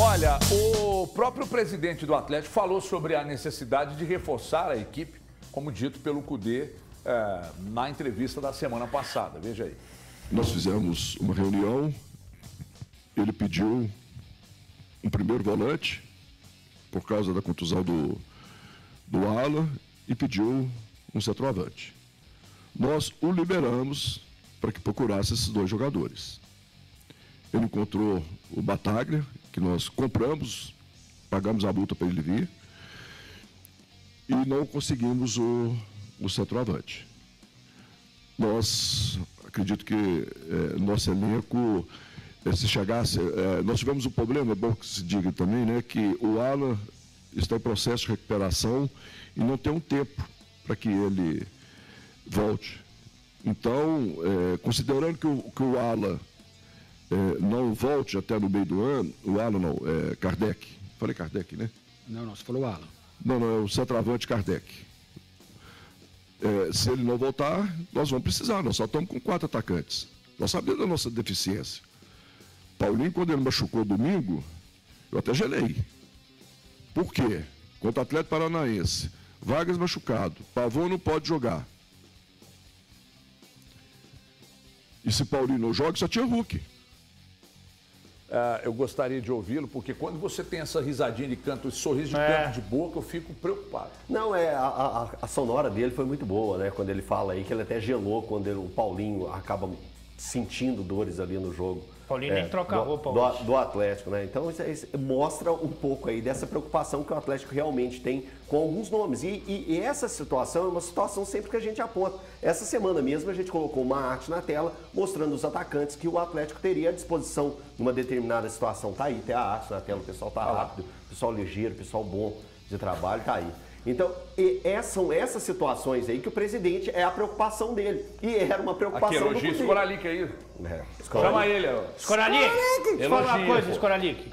Olha, o próprio presidente do Atlético falou sobre a necessidade de reforçar a equipe, como dito pelo Kudê na entrevista da semana passada. Veja aí. Nós fizemos uma reunião, ele pediu um primeiro volante, por causa da contusão do Alan, e pediu um centroavante. Nós o liberamos para que procurasse esses dois jogadores. Ele encontrou o Bataglia, que nós compramos, pagamos a multa para ele vir, e não conseguimos o centroavante. Nós, acredito que nosso elenco, se chegasse... nós tivemos um problema, é bom que se diga também, né, que o Alan está em processo de recuperação e não tem um tempo para que ele volte. Então, considerando que o Alan não volte até no meio do ano, o Alan não, Kardec. Falei Kardec, né? Não, você falou Alan. Não, é o centroavante Kardec. Se ele não voltar, nós vamos precisar. Nós só estamos com 4 atacantes. Nós sabemos da nossa deficiência. Paulinho, quando ele machucou domingo, eu até gelei. Por quê? Contra o Atlético Paranaense. Vargas machucado. Pavão não pode jogar. E se Paulinho não joga, só tinha Hulk. Eu gostaria de ouvi-lo, porque quando você tem essa risadinha de canto, esse sorriso de canto de boca, eu fico preocupado. Não, a sonora dele foi muito boa, né? Quando ele fala aí que ele até gelou quando o Paulinho acaba sentindo dores ali no jogo. Paulinho nem troca a roupa do Atlético, né? Então isso mostra um pouco aí dessa preocupação que o Atlético realmente tem com alguns nomes. E essa situação é uma situação sempre que a gente aponta. Essa semana mesmo a gente colocou uma arte na tela mostrando os atacantes que o Atlético teria à disposição numa determinada situação. Tá aí, tem a arte na tela, o pessoal tá rápido, o pessoal ligeiro, o pessoal bom de trabalho, tá aí. Então, são essas situações aí que o presidente é a preocupação dele. E era uma preocupação aqui, elogia do Scoralic aí. Chama ele. Scoralic, deixa eu falar uma coisa, Scoralic.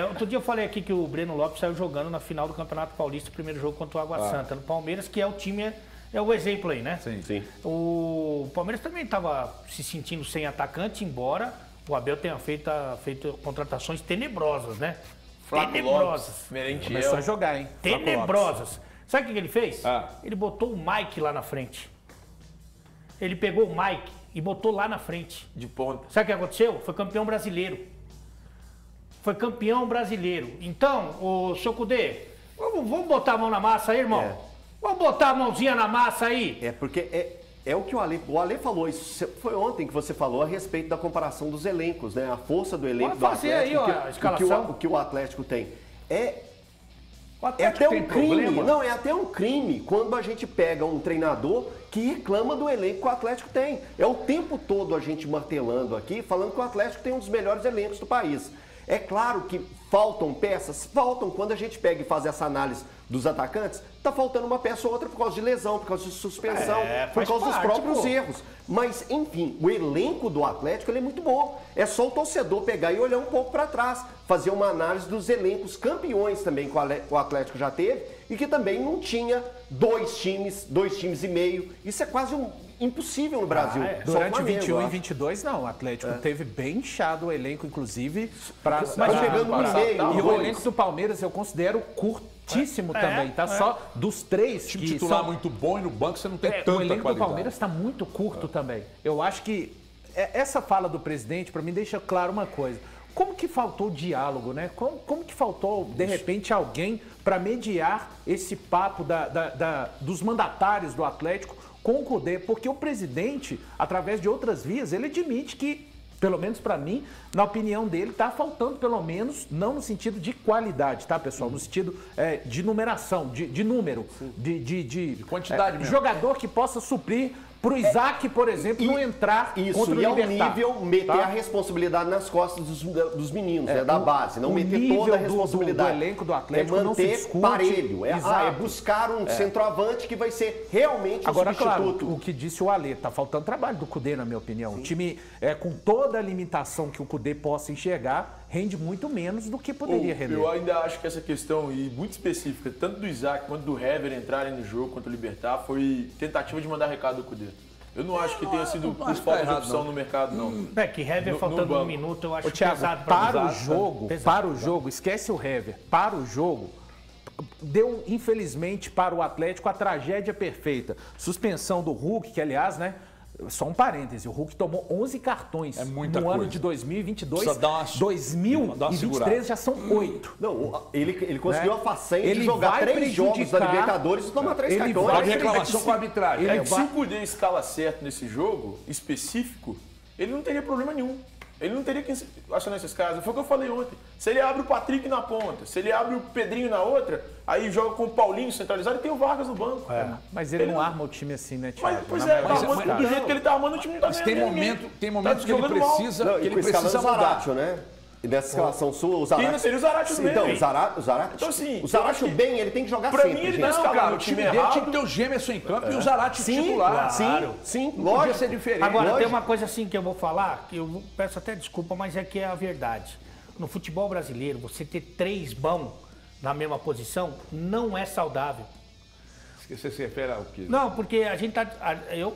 Outro dia eu falei aqui que o Breno Lopes saiu jogando na final do Campeonato Paulista, o primeiro jogo contra o Água Santa, no Palmeiras, que é o time, é o exemplo aí, né? Sim. O Palmeiras também estava se sentindo sem atacante, embora o Abel tenha feito contratações tenebrosas, né? Tenebrosas. Começou a jogar, hein? Tenebrosas. Sabe o que ele fez? Ele botou o Mike lá na frente. Ele pegou o Mike e botou lá na frente. De ponta. Sabe o que aconteceu? Foi campeão brasileiro. Então, o seu Kudê, vamos botar a mão na massa aí, irmão? Vamos botar a mãozinha na massa aí? Porque é o que o Ale falou, isso foi ontem que você falou a respeito da comparação dos elencos, né? A força do elenco do Atlético, aí, a escalação. o que o Atlético tem. O Atlético até tem um crime, problema. não, é até um crime quando a gente pega um treinador que reclama do elenco que o Atlético tem. É o tempo todo a gente martelando aqui, falando que o Atlético tem um dos melhores elencos do país. É claro que faltam peças, faltam. Quando a gente pega e faz essa análise dos atacantes, tá faltando uma peça ou outra por causa de lesão, por causa de suspensão, por causa dos próprios erros. Mas, enfim, o elenco do Atlético ele é muito bom. É só o torcedor pegar e olhar um pouco para trás, fazer uma análise dos elencos campeões também que o Atlético já teve e que também não tinha dois times e meio. Isso é quase impossível no Brasil. Durante 21 e 22, não. O Atlético teve bem inchado o elenco, inclusive, mas chegando no meio. E o elenco do Palmeiras eu considero curtíssimo também, tá? Só dos 3 time titular muito bom e no banco você não tem tanta o elenco qualidade. do Palmeiras está muito curto também. Eu acho que essa fala do presidente, para mim, deixa claro uma coisa. Como que faltou diálogo, né? Como que faltou, de repente, alguém para mediar esse papo dos mandatários do Atlético com o Kudê? Porque o presidente, através de outras vias, ele admite que, pelo menos para mim, na opinião dele, está faltando, pelo menos, não no sentido de qualidade, tá, pessoal? No sentido de numeração, de número, de quantidade mesmo. Jogador que possa suprir para o Isaac, por exemplo, não entrar contra o Libertad. Libertad. E ao nível meter a responsabilidade nas costas dos meninos, da base. Não meter toda a responsabilidade. Do elenco do Atlético manter não se discute. Parelho. É buscar um centroavante que vai ser realmente agora, o substituto. Claro, o que disse o Ale, tá faltando trabalho do Kudê, na minha opinião. O time, com toda a limitação que o Kudê possa enxergar, rende muito menos do que poderia render. Eu ainda acho que essa questão, e muito específica, tanto do Isaac quanto do Hever entrarem no jogo contra o Libertad, foi tentativa de mandar recado do Kudê. Eu não acho que tenha sido por falta de opção no mercado, não. É que Hever faltando um minuto, eu acho Thiago, pesado para o jogo, esquece o Hever. Para o jogo, deu, infelizmente, para o Atlético a tragédia perfeita. Suspensão do Hulk, que aliás, né? Só um parêntese, o Hulk tomou 11 cartões no ano de 2022. 2023 já são 8. Não, ele conseguiu a façanha de jogar 3 jogos da Libertadores e tomar 3 cartões. Vai reclamação com a arbitragem. Se o Cudê escala certo nesse jogo específico, ele não teria problema nenhum. Ele não teria que acionar esses caras. Foi o que eu falei ontem. Se ele abre o Patrick na ponta, se ele abre o Pedrinho na outra, aí joga com o Paulinho centralizado e tem o Vargas no banco. Mas ele não arma o time assim, né, Thiago? Pois é, do jeito que ele tá armando o time não tá ganhando. Mas tem momentos que ele precisa mudar. Né? E nessa escalação sua, o Zarate... Quem seria o Zarate bem? Então, o Zarate bem, ele tem que jogar sempre. Pra mim, ele tá escalando o time dele errado. tinha que ter o Gemerson em campo e o Zarate titular. Sim, não podia ser diferente. Agora, tem uma coisa assim que eu vou falar, que eu peço até desculpa, mas é que é a verdade. No futebol brasileiro, você ter 3 bons na mesma posição não é saudável. Você se refere ao quê? Não, porque a gente tá...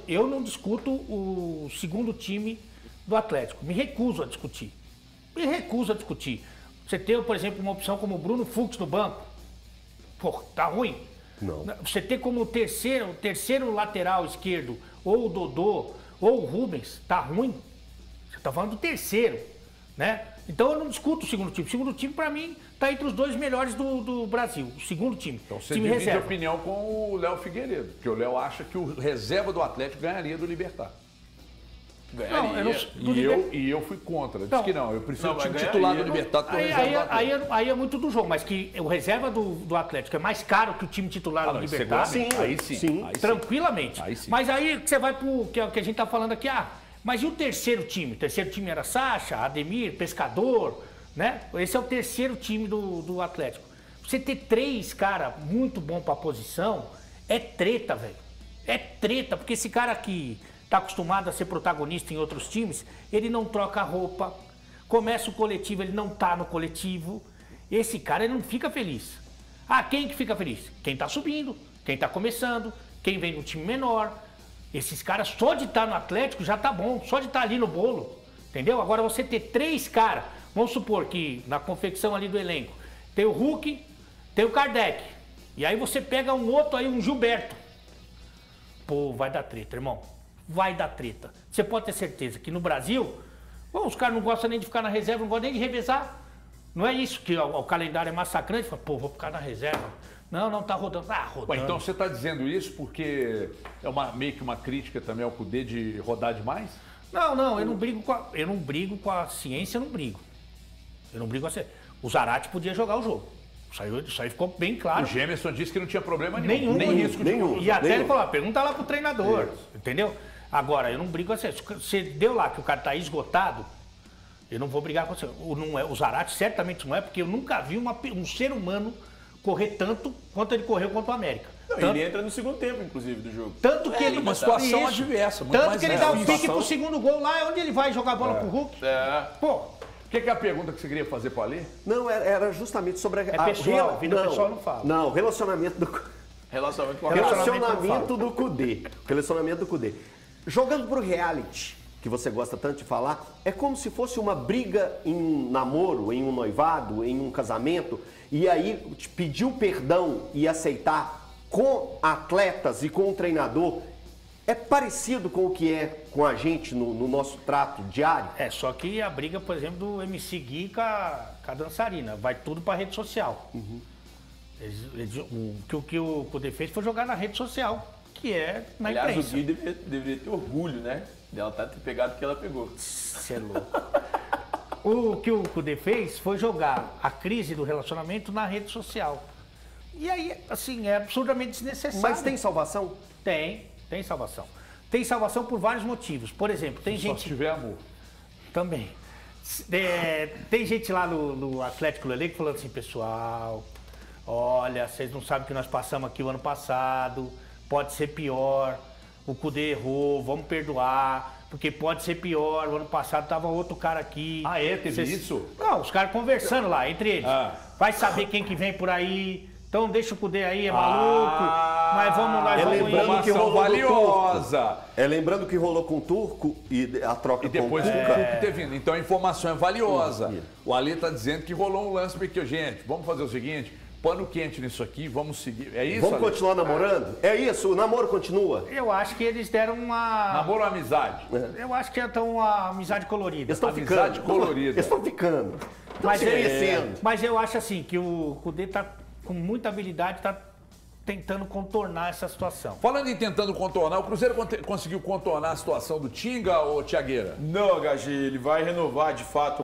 Eu não discuto o segundo time do Atlético. Me recuso a discutir. Você ter, por exemplo, uma opção como o Bruno Fux no banco, pô, tá ruim. Não. Você ter como terceiro lateral esquerdo, ou o Dodô, ou o Rubens, tá ruim. Você tá falando do terceiro, né? Então eu não discuto o segundo time. O segundo time, pra mim, tá entre os 2 melhores do Brasil. O segundo time. Então você time divide reserva. opinião com o Léo Figueiredo, porque o Léo acha que o reserva do Atlético ganharia do Libertad. E eu fui contra. Disse que não, eu prefiro o time titular do Libertad que o reserva do Atlético. Aí é muito do jogo, mas que o reserva do Atlético é mais caro que o time titular do Libertad. Aí sim. Tranquilamente. Aí sim. Mas aí você vai pro que a gente tá falando aqui, mas e o terceiro time? O terceiro time era Sacha, Ademir, Pescador, né? Esse é o terceiro time do Atlético. Você ter 3 cara muito bom pra posição é treta, velho. É treta, porque esse cara aqui tá acostumado a ser protagonista em outros times, ele não troca roupa, começa o coletivo, ele não tá no coletivo. Esse cara, ele não fica feliz. Quem que fica feliz? Quem tá subindo, quem tá começando, quem vem de um time menor. Esses caras, só de estar no Atlético já tá bom, só de estar ali no bolo, entendeu? Agora você ter 3 caras, vamos supor que na confecção ali do elenco, tem o Hulk, tem o Kardec, e aí você pega um outro aí, um Gilberto. Pô, vai dar treta, irmão. Vai dar treta. Você pode ter certeza que no Brasil, os caras não gostam nem de ficar na reserva, não gostam nem de revezar. Não é isso que o calendário é massacrante. Fala, pô, vou ficar na reserva. Não, tá rodando. Rodando. Então você está dizendo isso porque é meio que uma crítica também ao Cudê de rodar demais? Não, eu não brigo com a ciência, eu não brigo com a ciência. O Zarate podia jogar o jogo. Isso aí ficou bem claro. O Gemerson disse que não tinha problema nenhum. Nem risco nenhum. E até ele falou, pergunta lá pro treinador. Entendeu? Agora, eu não brigo com você. Se deu lá que o cara tá esgotado, eu não vou brigar com você. O Zarate certamente não é, porque eu nunca vi um ser humano correr tanto quanto ele correu contra o América. Ele entra no segundo tempo, inclusive, do jogo. Tanto que ele... Uma situação adversa. Tanto que ele dá um pique pro segundo gol lá, é onde ele vai jogar a bola pro Hulk. Pô... O que é a pergunta que você queria fazer para o Alê? Não, era justamente sobre a pessoal, vida pessoal não fala. Não, relacionamento do Cudê. Relacionamento do Cudê. Jogando pro reality, que você gosta tanto de falar, é como se fosse uma briga em um namoro, em um noivado, em um casamento, e aí pediu perdão e aceitar com atletas e com o treinador. É parecido com o que é com a gente no nosso trato diário? Só que a briga, por exemplo, do MC Gui com a dançarina. Vai tudo pra rede social. O que o Cudê fez foi jogar na rede social, que é na imprensa. Aliás, o Gui deveria ter orgulho, né? Dela ter pegado o que ela pegou. Você é louco. O que o Cudê fez foi jogar a crise do relacionamento na rede social. E aí, assim, é absurdamente desnecessário. Mas tem salvação? Tem salvação. Tem salvação por vários motivos. Por exemplo, tem gente... Só se tiver amor. Também. Tem gente lá no Atlético Lele falando assim, pessoal, olha, vocês não sabem o que nós passamos aqui o ano passado, pode ser pior, o Cudê errou, vamos perdoar, porque pode ser pior, o ano passado tava outro cara aqui. Teve isso? Não, os caras conversando lá, entre eles. Vai saber quem que vem por aí... Então deixa o Cudê aí, é maluco. Mas vamos lá, vamos lembrando indo. que rolou valiosa. Lembrando que rolou com o Turco e a troca E depois com o o Cuca. Cuca ter vindo. Então a informação é valiosa. Isso. O Ali está dizendo que rolou um lance porque, gente, vamos fazer o seguinte, pano quente nisso aqui, vamos seguir. É isso, Vamos Ale? continuar namorando? É isso, o namoro continua. Eu acho que eles deram uma... Namoro ou amizade? Eu acho que estão uma amizade colorida. Eles estão Amizade ficando. colorida. Eles estão ficando. Mas, se conhecendo. mas eu acho assim, que o Cudê tá com muita habilidade, tá tentando contornar essa situação. Falando em tentando contornar, o Cruzeiro conseguiu contornar a situação do Tinga ou Thiagueira? Não, HG, ele vai renovar de fato